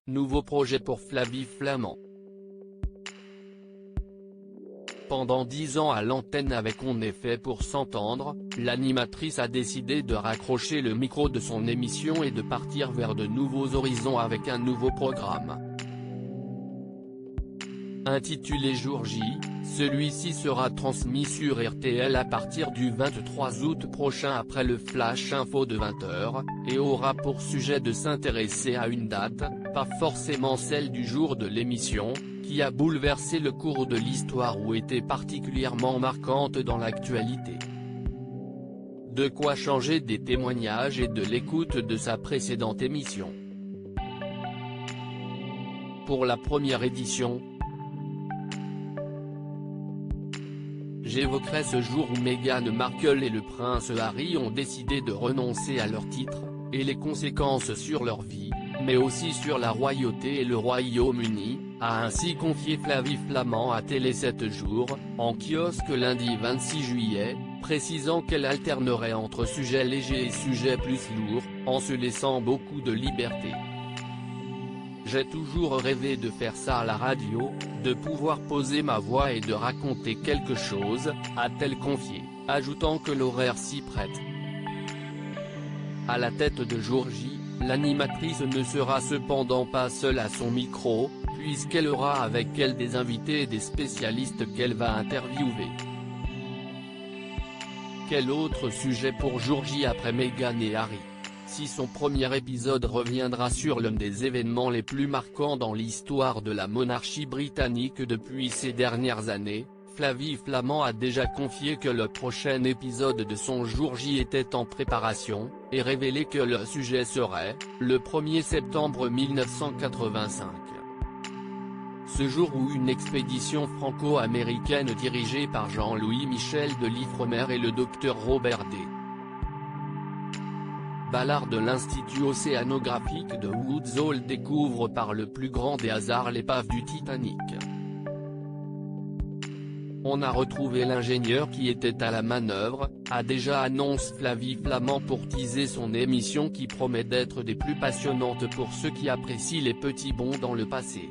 nouveau projet pour Flavie Flament. Pendant 10 ans à l'antenne avec On est fait pour s'entendre, l'animatrice a décidé de raccrocher le micro de son émission et de partir vers de nouveaux horizons avec un nouveau programme. Intitulé Jour J, celui-ci sera transmis sur RTL à partir du 23 août prochain après le Flash Info de 20h, et aura pour sujet de s'intéresser à une date, pas forcément celle du jour de l'émission, qui a bouleversé le cours de l'histoire ou était particulièrement marquante dans l'actualité. De quoi changer des témoignages et de l'écoute de sa précédente émission. Pour la première édition, j'évoquerai ce jour où Meghan Markle et le prince Harry ont décidé de renoncer à leur titre, et les conséquences sur leur vie, mais aussi sur la royauté et le Royaume-Uni, a ainsi confié Flavie Flament à Télé 7 jours, en kiosque lundi 26 juillet, précisant qu'elle alternerait entre sujets légers et sujets plus lourds, en se laissant beaucoup de liberté. J'ai toujours rêvé de faire ça à la radio, de pouvoir poser ma voix et de raconter quelque chose, a-t-elle confié, ajoutant que l'horaire s'y prête. À la tête de Jour J, l'animatrice ne sera cependant pas seule à son micro, puisqu'elle aura avec elle des invités et des spécialistes qu'elle va interviewer. Quel autre sujet pour Jour J après Meghan et Harry? Si son premier épisode reviendra sur l'un des événements les plus marquants dans l'histoire de la monarchie britannique depuis ces dernières années, Flavie Flament a déjà confié que le prochain épisode de son Jour J était en préparation, et révélé que le sujet serait, le 1er septembre 1985. Ce jour où une expédition franco-américaine dirigée par Jean-Louis Michel de l'Ifremer et le docteur Robert D. Ballard de l'Institut océanographique de Woods Hole découvre par le plus grand des hasards l'épave du Titanic. On a retrouvé l'ingénieur qui était à la manœuvre, a déjà annoncé Flavie Flament pour teaser son émission qui promet d'être des plus passionnantes pour ceux qui apprécient les petits bonds dans le passé.